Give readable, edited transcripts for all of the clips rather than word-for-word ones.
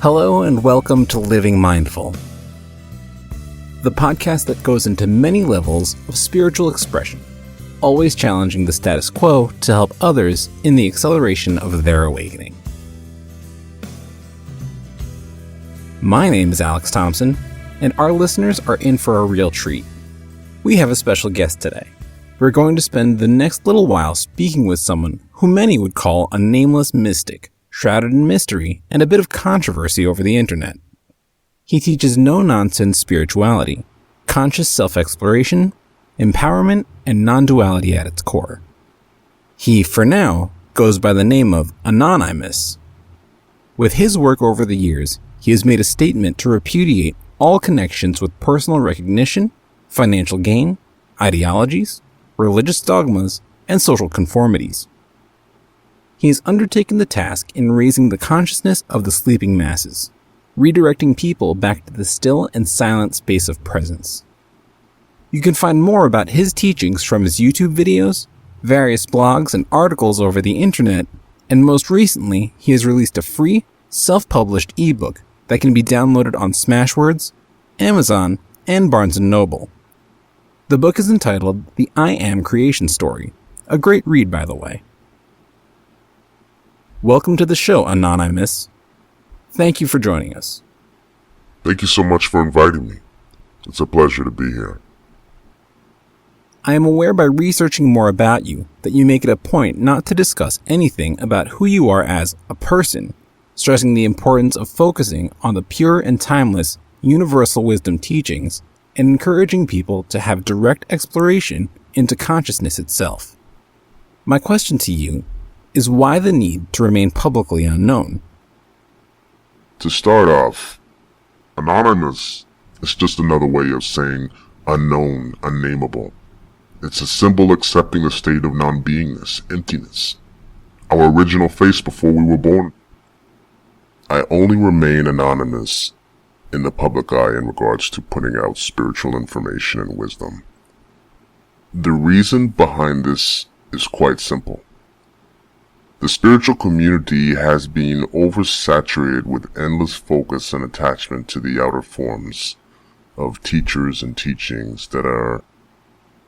Hello and welcome to Living Mindful, the podcast that goes into many levels of spiritual expression, always challenging the status quo to help others in the acceleration of their awakening. My name is Alex Thompson, and our listeners are in for a real treat. We have a special guest today. We're going to spend the next little while speaking with someone who many would call a nameless mystic, shrouded in mystery and a bit of controversy over the internet. He teaches no-nonsense spirituality, conscious self-exploration, empowerment, and non-duality at its core. He, for now, goes by the name of Anon I. With his work over the years, he has made a statement to repudiate all connections with personal recognition, financial gain, ideologies, religious dogmas, and social conformities. He has undertaken the task in raising the consciousness of the sleeping masses, redirecting people back to the still and silent space of presence. You can find more about his teachings from his YouTube videos, various blogs and articles over the internet, and most recently, he has released a free, self-published ebook that can be downloaded on Smashwords, Amazon, and Barnes & Noble. The book is entitled The I Am Creation Story, a great read, by the way. Welcome to the show, Anon I. Thank you for joining us. Thank you so much for inviting me. It's a pleasure to be here. I am aware by researching more about you that you make it a point not to discuss anything about who you are as a person, stressing the importance of focusing on the pure and timeless universal wisdom teachings and encouraging people to have direct exploration into consciousness itself. My question to you is why the need to remain publicly unknown? To start off, anonymous is just another way of saying unknown, unnameable. It's a symbol accepting the state of non-beingness, emptiness, our original face before we were born. I only remain anonymous in the public eye in regards to putting out spiritual information and wisdom. The reason behind this is quite simple. The spiritual community has been oversaturated with endless focus and attachment to the outer forms of teachers and teachings that are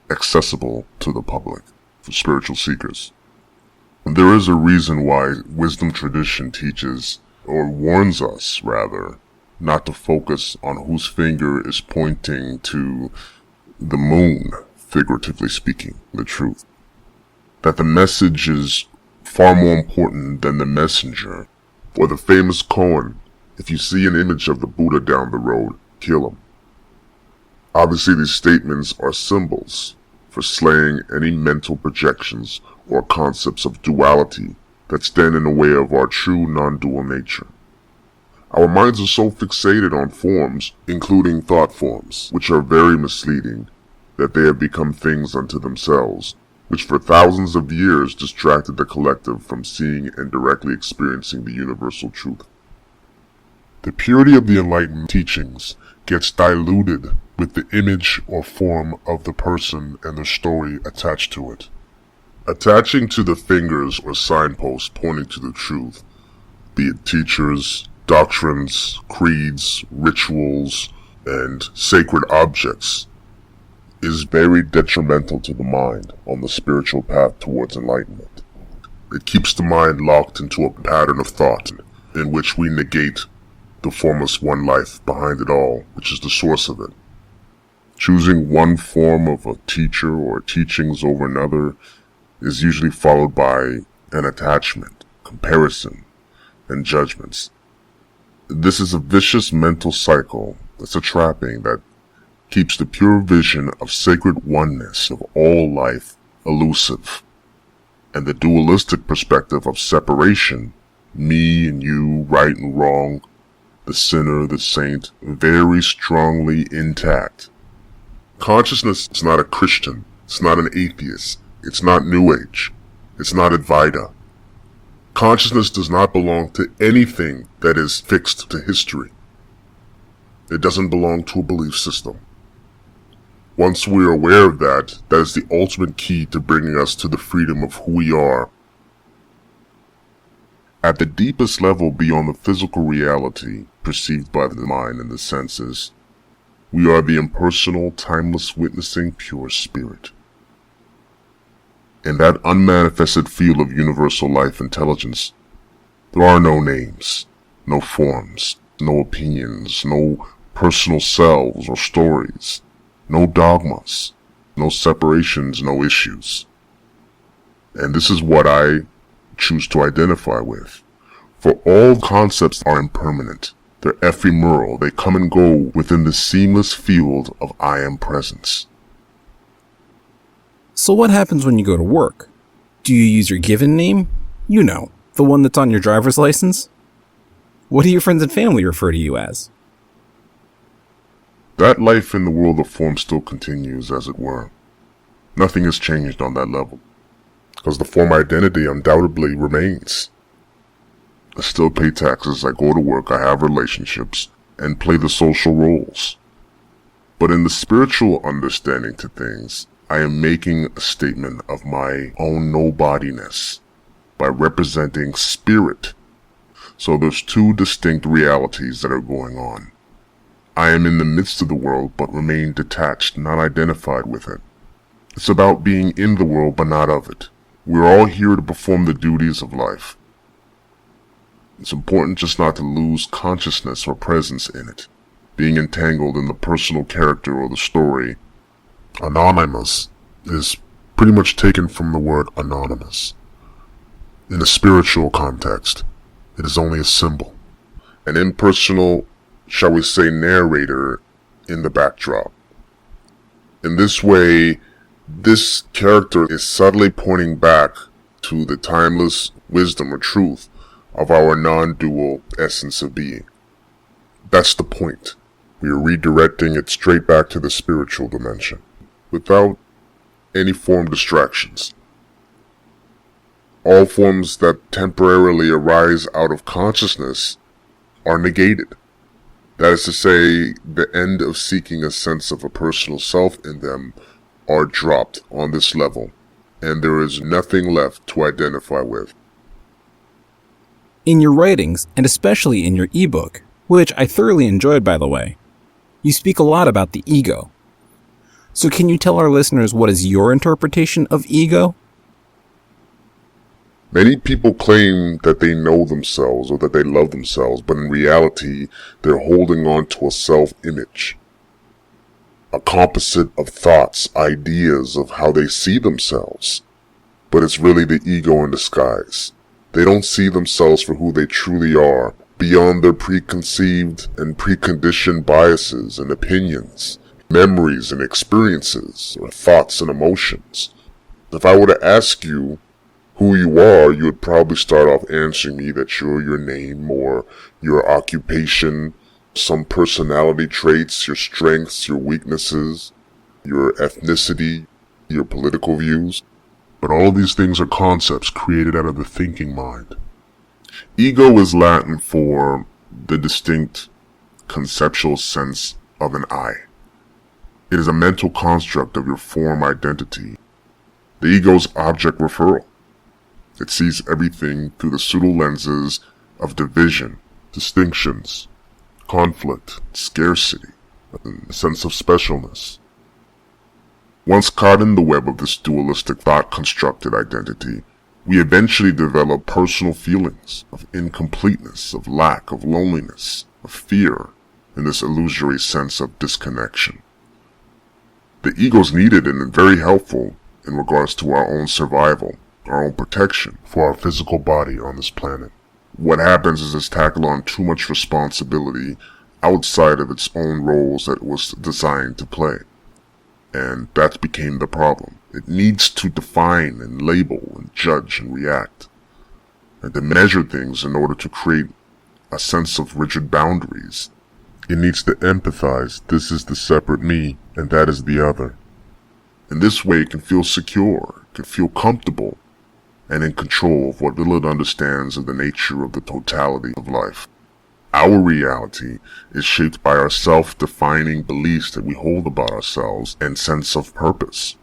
accessible to the public for spiritual seekers. And there is a reason why wisdom tradition teaches, or warns us rather, not to focus on whose finger is pointing to the moon, figuratively speaking, the truth. That the message is far more important than the messenger, or the famous koan, if you see an image of the Buddha down the road, kill him. Obviously these statements are symbols for slaying any mental projections or concepts of duality that stand in the way of our true non-dual nature. Our minds are so fixated on forms, including thought forms, which are very misleading, that they have become things unto themselves, which for thousands of years distracted the collective from seeing and directly experiencing the universal truth. The purity of the enlightened teachings gets diluted with the image or form of the person and their story attached to it. Attaching to the fingers or signposts pointing to the truth, be it teachers, doctrines, creeds, rituals, and sacred objects, is very detrimental to the mind on the spiritual path towards enlightenment. It keeps the mind locked into a pattern of thought in which we negate the formless one life behind it all, which is the source of it. Choosing one form of a teacher or teachings over another is usually followed by an attachment, comparison, and judgments. This is a vicious mental cycle that's a trapping that keeps the pure vision of sacred oneness of all life elusive, and the dualistic perspective of separation, me and you, right and wrong, the sinner, the saint, very strongly intact. Consciousness is not a Christian, it's not an atheist, it's not New Age, it's not Advaita. Consciousness does not belong to anything that is fixed to history. It doesn't belong to a belief system. Once we are aware of that, that is the ultimate key to bringing us to the freedom of who we are. At the deepest level beyond the physical reality perceived by the mind and the senses, we are the impersonal, timeless, witnessing, pure spirit. In that unmanifested field of universal life intelligence, there are no names, no forms, no opinions, no personal selves or stories, no dogmas, no separations, no issues. And this is what I choose to identify with. For all concepts are impermanent. They're ephemeral. They come and go within the seamless field of I am presence. So what happens when you go to work? Do you use your given name? You know, the one that's on your driver's license? What do your friends and family refer to you as? That life in the world of form still continues, as it were. Nothing has changed on that level, because the form identity undoubtedly remains. I still pay taxes, I go to work, I have relationships, and play the social roles. But in the spiritual understanding to things, I am making a statement of my own nobodiness by representing spirit. So there's two distinct realities that are going on. I am in the midst of the world, but remain detached, not identified with it. It's about being in the world, but not of it. We're all here to perform the duties of life. It's important just not to lose consciousness or presence in it, being entangled in the personal character or the story. Anonymous is pretty much taken from the word anonymous. In a spiritual context, it is only a symbol, an impersonal, shall we say, narrator in the backdrop. In this way, this character is subtly pointing back to the timeless wisdom or truth of our non-dual essence of being. That's the point. We are redirecting it straight back to the spiritual dimension, without any form distractions. All forms that temporarily arise out of consciousness are negated. That is to say, the end of seeking a sense of a personal self in them are dropped on this level, and there is nothing left to identify with. In your writings, and especially in your ebook, which I thoroughly enjoyed by the way, you speak a lot about the ego. So can you tell our listeners what is your interpretation of ego? Many people claim that they know themselves or that they love themselves, but in reality, they're holding on to a self-image. A composite of thoughts, ideas of how they see themselves. But it's really the ego in disguise. They don't see themselves for who they truly are, beyond their preconceived and preconditioned biases and opinions, memories and experiences, or thoughts and emotions. If I were to ask you who you are, you would probably start off answering me that you're your name or your occupation, some personality traits, your strengths, your weaknesses, your ethnicity, your political views. But all of these things are concepts created out of the thinking mind. Ego is Latin for the distinct conceptual sense of an I. It is a mental construct of your form identity. The ego's object referral. It sees everything through the pseudo lenses of division, distinctions, conflict, scarcity, and a sense of specialness. Once caught in the web of this dualistic thought-constructed identity, we eventually develop personal feelings of incompleteness, of lack, of loneliness, of fear, in this illusory sense of disconnection. The ego is needed and very helpful in regards to our own survival, our own protection for our physical body on this planet. What happens is it's tackled on too much responsibility outside of its own roles that it was designed to play. And that became the problem. It needs to define and label and judge and react, and to measure things in order to create a sense of rigid boundaries. It needs to empathize, this is the separate me, and that is the other. In this way it can feel secure, it can feel comfortable, and in control of what little it understands of the nature of the totality of life. Our reality is shaped by our self-defining beliefs that we hold about ourselves and sense of purpose.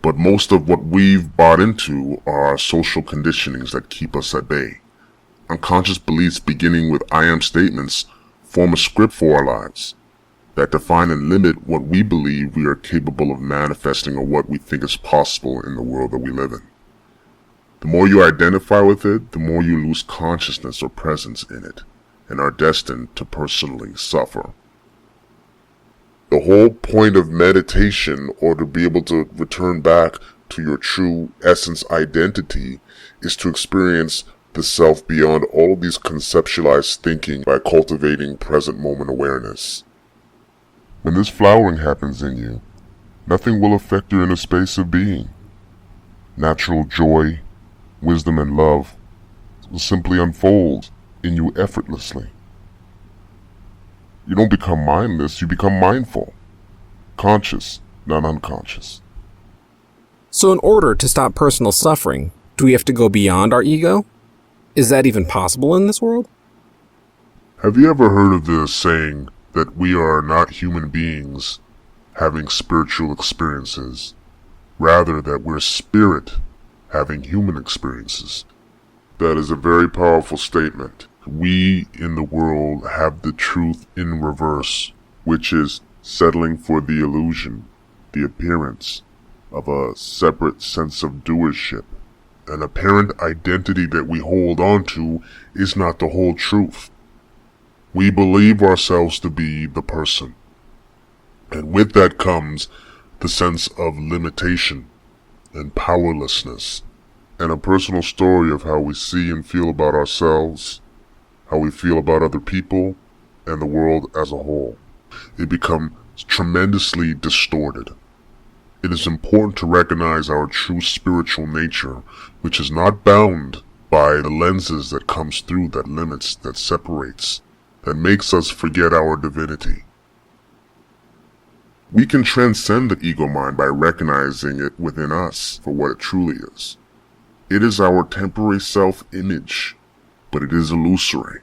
But most of what we've bought into are our social conditionings that keep us at bay. Unconscious beliefs beginning with I am statements form a script for our lives that define and limit what we believe we are capable of manifesting or what we think is possible in the world that we live in. The more you identify with it, the more you lose consciousness or presence in it, and are destined to personally suffer. The whole point of meditation, or to be able to return back to your true essence identity, is to experience the self beyond all of these conceptualized thinking by cultivating present moment awareness. When this flowering happens in you, nothing will affect your inner space of being. Natural joy, wisdom, and love will simply unfold in you effortlessly. You don't become mindless, you become mindful. Conscious, not unconscious. So in order to stop personal suffering, do we have to go beyond our ego? Is that even possible in this world? Have you ever heard of the saying that we are not human beings having spiritual experiences, rather that we're spirit having human experiences? That is a very powerful statement. We in the world have the truth in reverse, which is settling for the illusion, the appearance of a separate sense of doership. An apparent identity that we hold on to is not the whole truth. We believe ourselves to be the person. And with that comes the sense of limitation and powerlessness, and a personal story of how we see and feel about ourselves, how we feel about other people, and the world as a whole. It becomes tremendously distorted. It is important to recognize our true spiritual nature, which is not bound by the lenses that comes through, that limits, that separates, that makes us forget our divinity. We can transcend the ego mind by recognizing it within us for what it truly is. It is our temporary self-image, but it is illusory.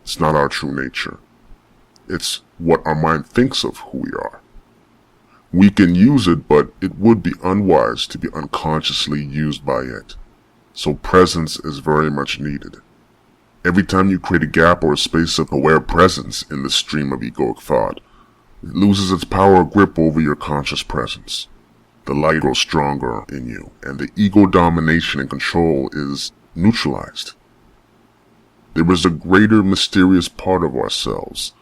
It's not our true nature. It's what our mind thinks of who we are. We can use it, but it would be unwise to be unconsciously used by it. So presence is very much needed. Every time you create a gap or a space of aware presence in the stream of egoic thought, it loses its power or grip over your conscious presence. The light grows stronger in you, and the ego domination and control is neutralized. There is a greater mysterious part of ourselves,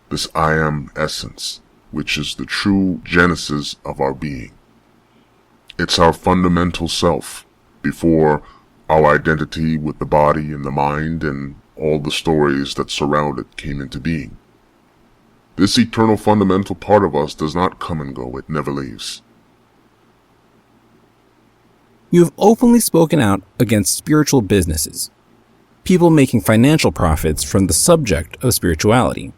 this I am essence, which is the true genesis of our being. It's our fundamental self, before our identity with the body and the mind and all the stories that surround it came into being. This eternal fundamental part of us does not come and go, it never leaves. You have openly spoken out against spiritual businesses, people making financial profits from the subject of spirituality.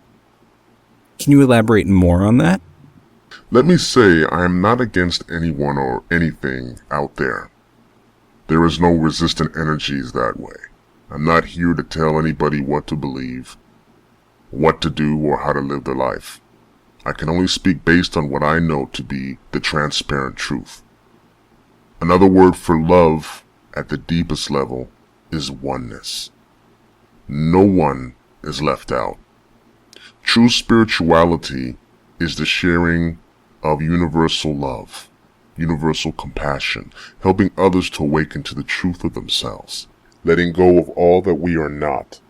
Can you elaborate more on that? Let me say I am not against anyone or anything out there. There is no resistant energies that way. I'm not here to tell anybody what to believe, what to do, or how to live their life. I can only speak based on what I know to be the transparent truth. Another word for love at the deepest level is oneness. No one is left out. True spirituality is the sharing of universal love, universal compassion, helping others to awaken to the truth of themselves, letting go of all that we are not.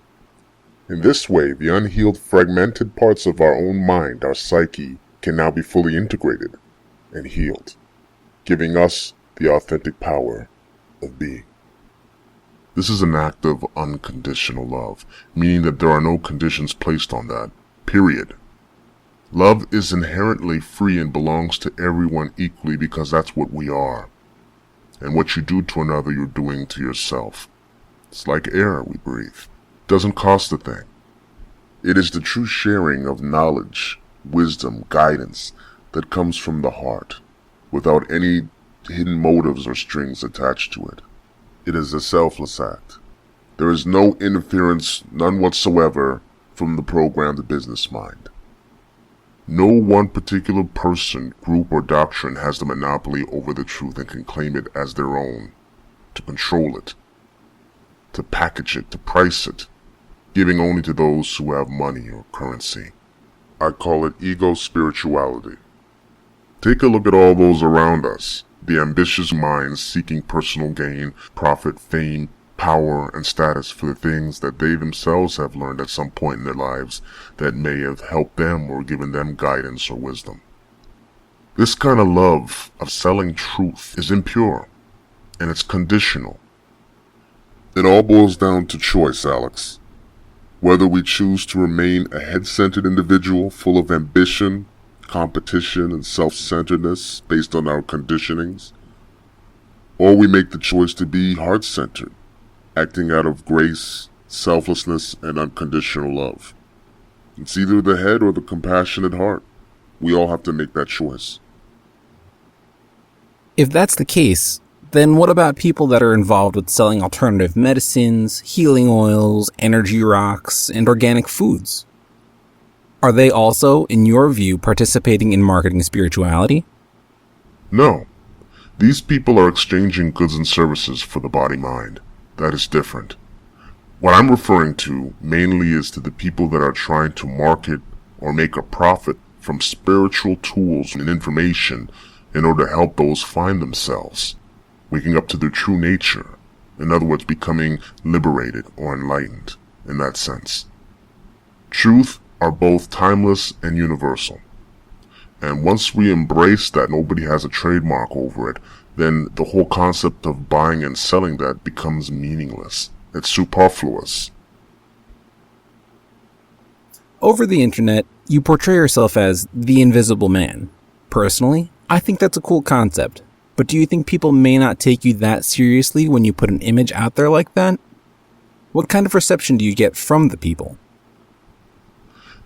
In this way, the unhealed, fragmented parts of our own mind, our psyche, can now be fully integrated and healed, giving us the authentic power of being. This is an act of unconditional love, meaning that there are no conditions placed on that, period. Love is inherently free and belongs to everyone equally because that's what we are. And what you do to another, you're doing to yourself. It's like air we breathe. It doesn't cost a thing. It is the true sharing of knowledge, wisdom, guidance that comes from the heart, without any hidden motives or strings attached to it. It is a selfless act. There is no interference, none whatsoever, from the programmed business mind. No one particular person, group, or doctrine has the monopoly over the truth and can claim it as their own, to control it. to package it, to price it, giving only to those who have money or currency. I call it ego spirituality. Take a look at all those around us, the ambitious minds seeking personal gain, profit, fame, power, and status for the things that they themselves have learned at some point in their lives that may have helped them or given them guidance or wisdom. This kind of love of selling truth is impure, and it's conditional. It all boils down to choice, Alex. Whether we choose to remain a head-centered individual full of ambition, competition, and self-centeredness based on our conditionings, or we make the choice to be heart-centered, acting out of grace, selflessness, and unconditional love. It's either the head or the compassionate heart. We all have to make that choice. If that's the case, then what about people that are involved with selling alternative medicines, healing oils, energy rocks, and organic foods? Are they also, in your view, participating in marketing spirituality? No. These people are exchanging goods and services for the body-mind. That is different. What I'm referring to mainly is to the people that are trying to market or make a profit from spiritual tools and information in order to help those find themselves, waking up to their true nature, in other words, becoming liberated or enlightened in that sense. Truth are both timeless and universal. And once we embrace that nobody has a trademark over it, then the whole concept of buying and selling that becomes meaningless. It's superfluous. Over the internet, you portray yourself as the invisible man. Personally, I think that's a cool concept. But do you think people may not take you that seriously when you put an image out there like that? What kind of reception do you get from the people?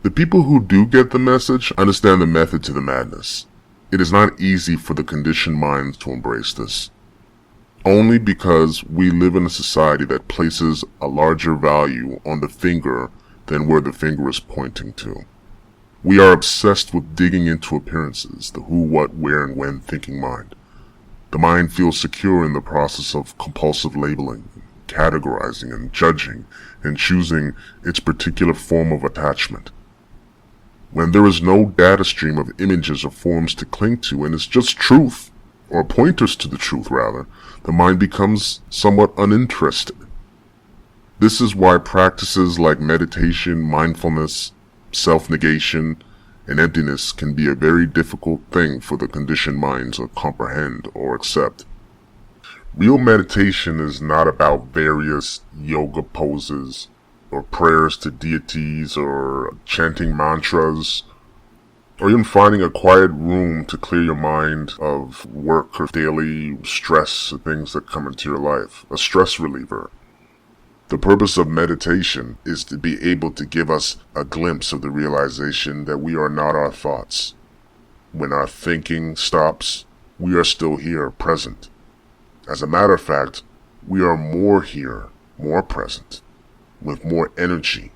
The people who do get the message understand the method to the madness. It is not easy for the conditioned minds to embrace this. Only because we live in a society that places a larger value on the finger than where the finger is pointing to. We are obsessed with digging into appearances, the who, what, where, and when thinking mind. The mind feels secure in the process of compulsive labeling, categorizing, and judging, and choosing its particular form of attachment. When there is no data stream of images or forms to cling to, and it's just truth, or pointers to the truth rather, the mind becomes somewhat uninterested. This is why practices like meditation, mindfulness, self-negation, and emptiness can be a very difficult thing for the conditioned mind to comprehend or accept. Real meditation is not about various yoga poses, or prayers to deities, or chanting mantras, or even finding a quiet room to clear your mind of work or daily stress or things that come into your life, a stress reliever. The purpose of meditation is to be able to give us a glimpse of the realization that we are not our thoughts. When our thinking stops, we are still here, present. As a matter of fact, we are more here, more present, with more energy.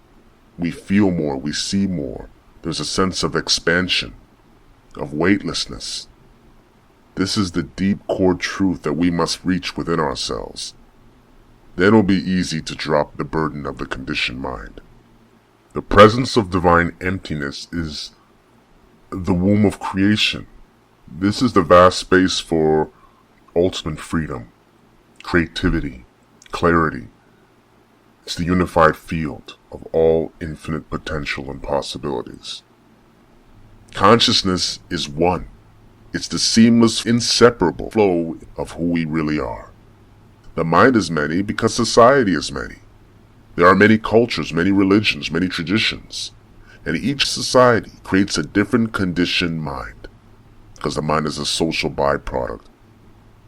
We feel more, we see more. There's a sense of expansion, of weightlessness. This is the deep core truth that we must reach within ourselves. Then it'll be easy to drop the burden of the conditioned mind. The presence of divine emptiness is the womb of creation. This is the vast space for ultimate freedom, creativity, clarity. It's the unified field of all infinite potential and possibilities. Consciousness is one. It's the seamless, inseparable flow of who we really are. The mind is many because society is many. There are many cultures, many religions, many traditions. And each society creates a different conditioned mind, because the mind is a social byproduct.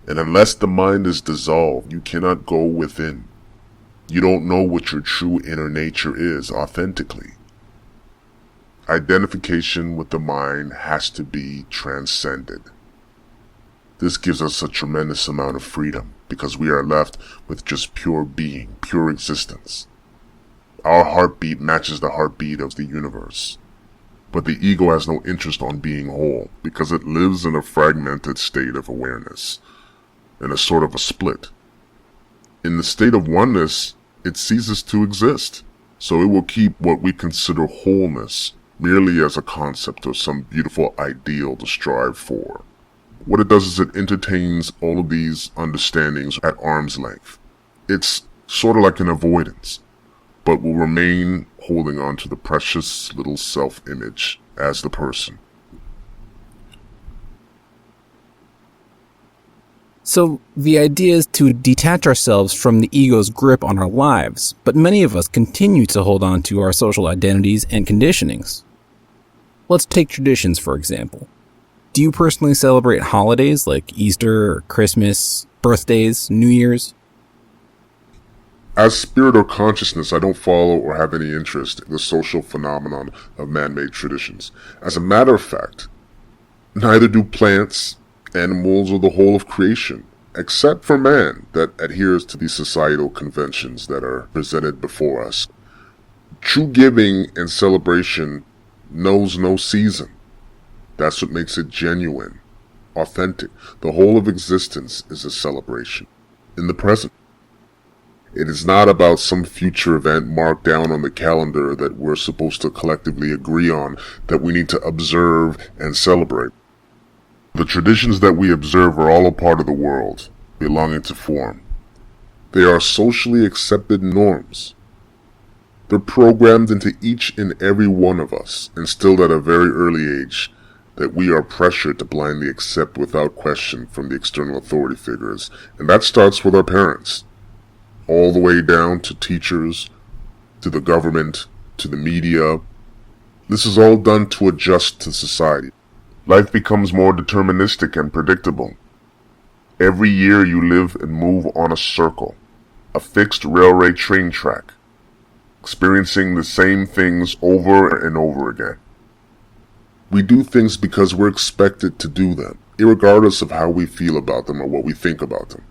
And unless the mind is dissolved, you cannot go within. You don't know what your true inner nature is authentically. Identification with the mind has to be transcended. This gives us a tremendous amount of freedom, because we are left with just pure being, pure existence. Our heartbeat matches the heartbeat of the universe. But the ego has no interest on being whole, because it lives in a fragmented state of awareness, in a sort of a split. In the state of oneness, it ceases to exist. So it will keep what we consider wholeness merely as a concept or some beautiful ideal to strive for. What it does is it entertains all of these understandings at arm's length. It's sort of like an avoidance, but will remain holding on to the precious little self-image as the person. So the idea is to detach ourselves from the ego's grip on our lives, but many of us continue to hold on to our social identities and conditionings. Let's take traditions, for example. Do you personally celebrate holidays like Easter or Christmas, birthdays, New Year's? As spirit or consciousness, I don't follow or have any interest in the social phenomenon of man-made traditions. As a matter of fact, neither do plants, animals, or the whole of creation, except for man that adheres to these societal conventions that are presented before us. True giving and celebration knows no season. That's what makes it genuine, authentic. The whole of existence is a celebration in the present. It is not about some future event marked down on the calendar that we're supposed to collectively agree on that we need to observe and celebrate. The traditions that we observe are all a part of the world, belonging to form. They are socially accepted norms. They're programmed into each and every one of us, instilled at a very early age, that we are pressured to blindly accept without question from the external authority figures. And that starts with our parents, all the way down to teachers, to the government, to the media. This is all done to adjust to society. Life becomes more deterministic and predictable. Every year you live and move on a circle, a fixed railway train track, experiencing the same things over and over again. We do things because we're expected to do them, irregardless of how we feel about them or what we think about them.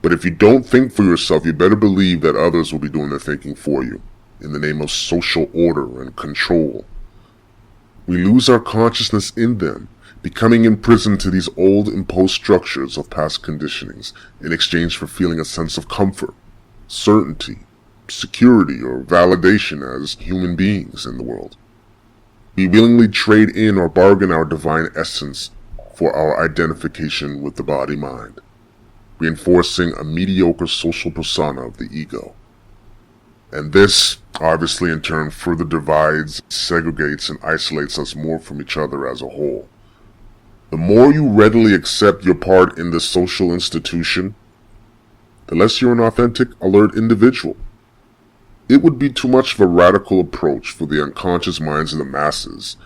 But if you don't think for yourself, you better believe that others will be doing the thinking for you, in the name of social order and control. We lose our consciousness in them, becoming imprisoned to these old imposed structures of past conditionings in exchange for feeling a sense of comfort, certainty, security, or validation as human beings in the world. We willingly trade in or bargain our divine essence for our identification with the body-mind, reinforcing a mediocre social persona of the ego. And this, obviously, in turn, further divides, segregates, and isolates us more from each other as a whole. The more you readily accept your part in this social institution, the less you're an authentic, alert individual. It would be too much of a radical approach for the unconscious minds of the masses,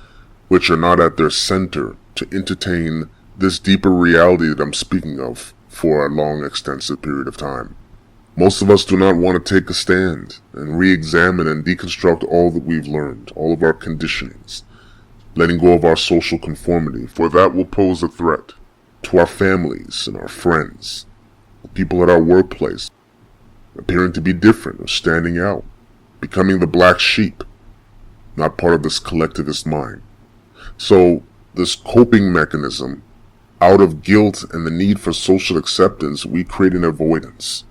which are not at their center, to entertain this deeper reality that I'm speaking of for a long, extensive period of time. Most of us do not want to take a stand and re-examine and deconstruct all that we've learned, all of our conditionings, letting go of our social conformity, for that will pose a threat to our families and our friends, the people at our workplace, appearing to be different or standing out, becoming the black sheep, not part of this collectivist mind. So, this coping mechanism, out of guilt and the need for social acceptance, we create an avoidance,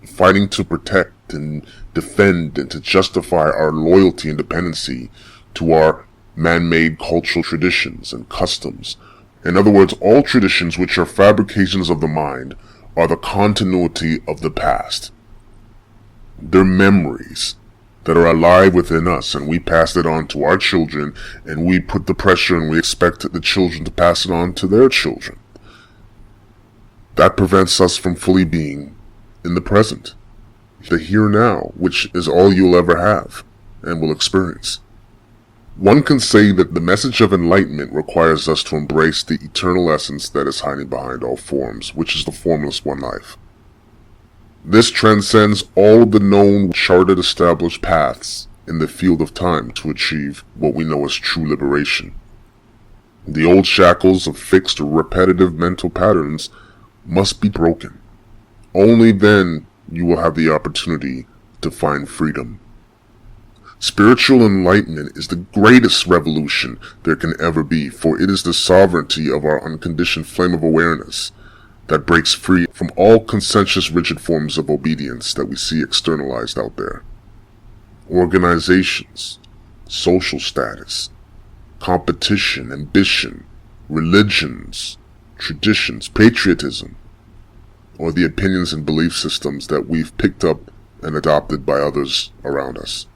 fighting to protect and defend and to justify our loyalty and dependency to our man-made cultural traditions and customs. In other words, all traditions which are fabrications of the mind are the continuity of the past. They're memories that are alive within us, and we pass it on to our children, and we put the pressure and we expect the children to pass it on to their children. That prevents us from fully being in the present, the here now, which is all you'll ever have and will experience. One can say that the message of enlightenment requires us to embrace the eternal essence that is hiding behind all forms, which is the formless one life. This transcends all the known, charted, established paths in the field of time to achieve what we know as true liberation. The old shackles of fixed, repetitive mental patterns must be broken. Only then you will have the opportunity to find freedom. Spiritual enlightenment is the greatest revolution there can ever be, for it is the sovereignty of our unconditioned flame of awareness that breaks free from all consensus rigid forms of obedience that we see externalized out there. Organizations, social status, competition, ambition, religions, traditions, patriotism, or the opinions and belief systems that we've picked up and adopted by others around us.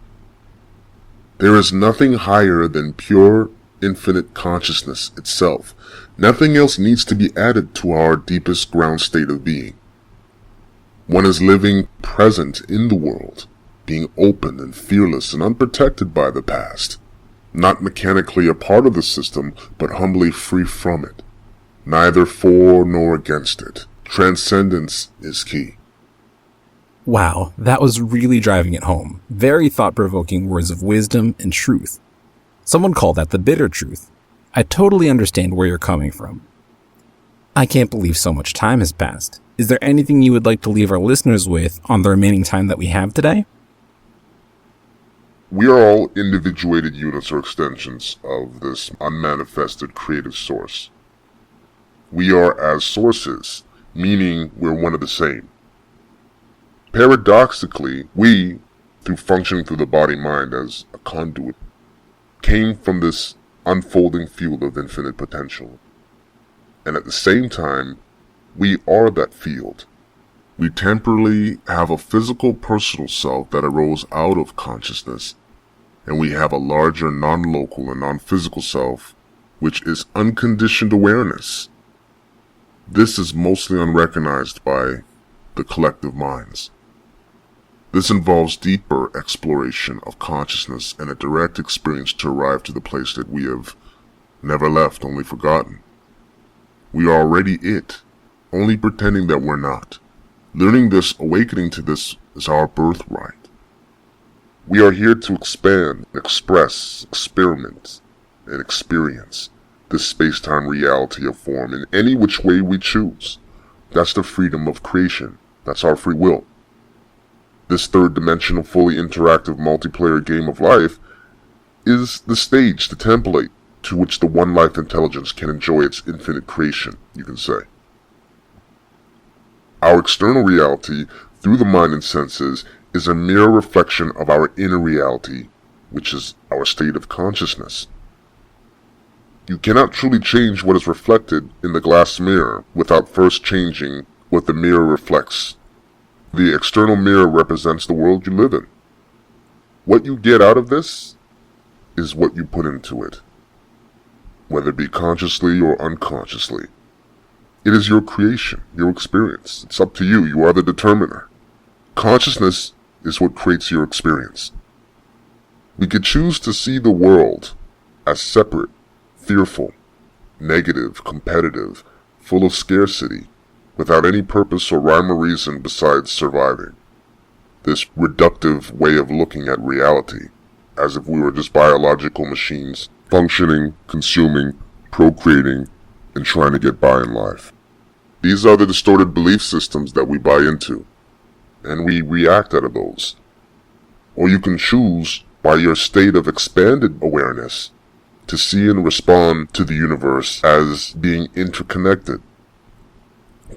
There is nothing higher than pure, infinite consciousness itself. Nothing else needs to be added to our deepest ground state of being. One is living present in the world, being open and fearless and unprotected by the past, not mechanically a part of the system, but humbly free from it, neither for nor against it. Transcendence is key. Wow, that was really driving it home. Very thought-provoking words of wisdom and truth. Someone called that the bitter truth. I totally understand where you're coming from. I can't believe so much time has passed. Is there anything you would like to leave our listeners with on the remaining time that we have today? We are all individuated units or extensions of this unmanifested creative source. We are as sources, meaning we're one and the same. Paradoxically, we, through functioning through the body-mind as a conduit, came from this unfolding field of infinite potential. And at the same time, we are that field. We temporarily have a physical personal self that arose out of consciousness, and we have a larger non-local and non-physical self, which is unconditioned awareness. This is mostly unrecognized by the collective minds. This involves deeper exploration of consciousness and a direct experience to arrive to the place that we have never left, only forgotten. We are already it, only pretending that we're not. Learning this, awakening to this, is our birthright. We are here to expand, express, experiment, and experience this space-time reality of form in any which way we choose. That's the freedom of creation. That's our free will. This third-dimensional, fully interactive multiplayer game of life is the stage, the template, to which the one-life intelligence can enjoy its infinite creation, you can say. Our external reality, through the mind and senses, is a mere reflection of our inner reality, which is our state of consciousness. You cannot truly change what is reflected in the glass mirror without first changing what the mirror reflects. The external mirror represents the world you live in. What you get out of this is what you put into it, whether it be consciously or unconsciously. It is your creation, your experience. It's up to you. You are the determiner. Consciousness is what creates your experience. We could choose to see the world as separate, fearful, negative, competitive, full of scarcity, without any purpose or rhyme or reason besides surviving. This reductive way of looking at reality, as if we were just biological machines, functioning, consuming, procreating, and trying to get by in life. These are the distorted belief systems that we buy into, and we react out of those. Or you can choose, by your state of expanded awareness, to see and respond to the universe as being interconnected,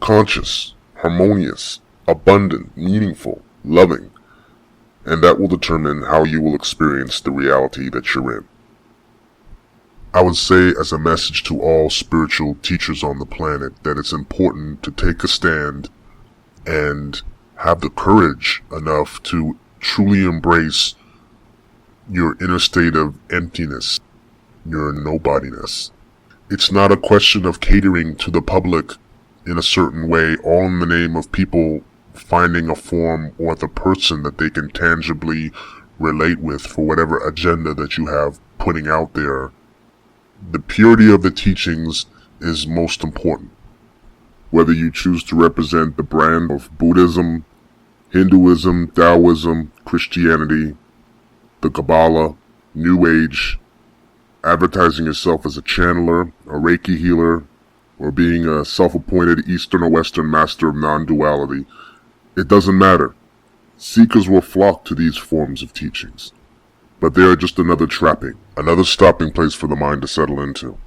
conscious, harmonious, abundant, meaningful, loving, and that will determine how you will experience the reality that you're in. I would say as a message to all spiritual teachers on the planet that it's important to take a stand and have the courage enough to truly embrace your inner state of emptiness, your nobodiness. It's not a question of catering to the public in a certain way, all in the name of people finding a form or the person that they can tangibly relate with for whatever agenda that you have putting out there. The purity of the teachings is most important. Whether you choose to represent the brand of Buddhism, Hinduism, Taoism, Christianity, the Kabbalah, New Age, advertising yourself as a channeler, a Reiki healer, or being a self-appointed Eastern or Western master of non-duality, it doesn't matter. Seekers will flock to these forms of teachings. But they are just another trapping, another stopping place for the mind to settle into.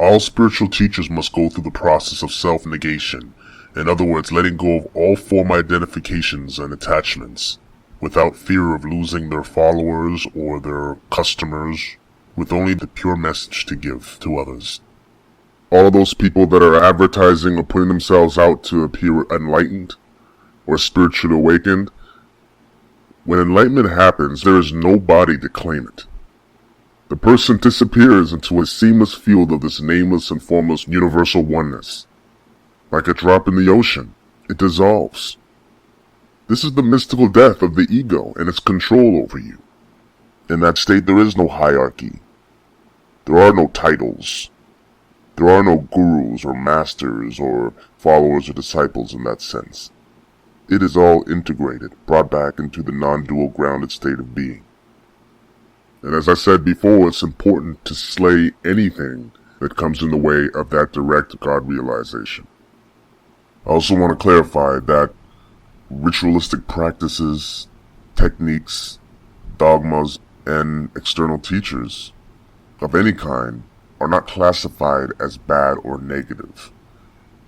All spiritual teachers must go through the process of self-negation, in other words, letting go of all form identifications and attachments, without fear of losing their followers or their customers, with only the pure message to give to others. All of those people that are advertising or putting themselves out to appear enlightened or spiritually awakened, when enlightenment happens, there is nobody to claim it. The person disappears into a seamless field of this nameless and formless universal oneness. Like a drop in the ocean, it dissolves. This is the mystical death of the ego and its control over you. In that state, there is no hierarchy. There are no titles. There are no gurus or masters or followers or disciples in that sense. It is all integrated, brought back into the non-dual grounded state of being. And as I said before, it's important to slay anything that comes in the way of that direct God realization. I also want to clarify that ritualistic practices, techniques, dogmas, and external teachers of any kind are not classified as bad or negative.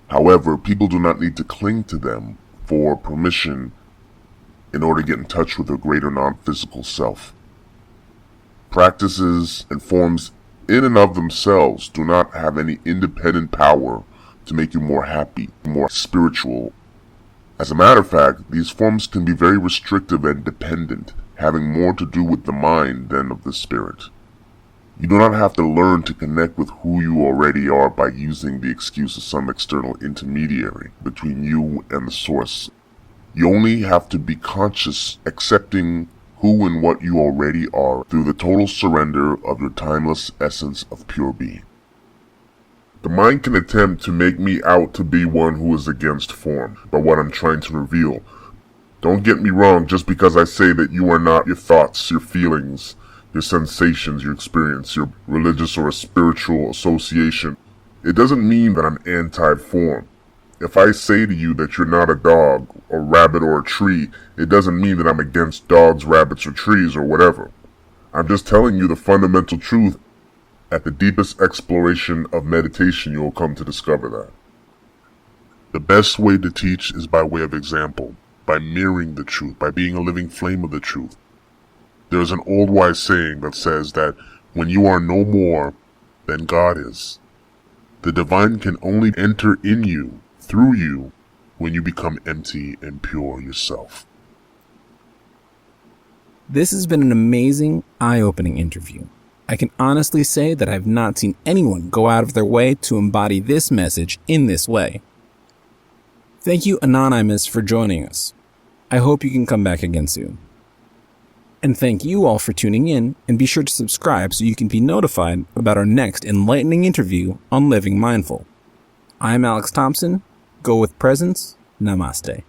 However, people do not need to cling to them for permission in order to get in touch with their greater non-physical self. Practices and forms in and of themselves do not have any independent power to make you more happy, more spiritual. As a matter of fact, these forms can be very restrictive and dependent, having more to do with the mind than of the spirit. You do not have to learn to connect with who you already are by using the excuse of some external intermediary between you and the source. You only have to be conscious, accepting who and what you already are through the total surrender of your timeless essence of pure being. The mind can attempt to make me out to be one who is against form by what I'm trying to reveal. Don't get me wrong, just because I say that you are not your thoughts, your feelings, your sensations, your experience, your religious or spiritual association, it doesn't mean that I'm anti-form. If I say to you that you're not a dog, a rabbit, or a tree, it doesn't mean that I'm against dogs, rabbits, or trees, or whatever. I'm just telling you the fundamental truth. At the deepest exploration of meditation, you will come to discover that. The best way to teach is by way of example, by mirroring the truth, by being a living flame of the truth. There is an old wise saying that says that when you are no more than God is, the divine can only enter in you, through you, when you become empty and pure yourself. This has been an amazing, eye-opening interview. I can honestly say that I've not seen anyone go out of their way to embody this message in this way. Thank you, Anonymous, for joining us. I hope you can come back again soon. And thank you all for tuning in, and be sure to subscribe so you can be notified about our next enlightening interview on Living Mindful. I'm Alex Thompson. Go with presence. Namaste.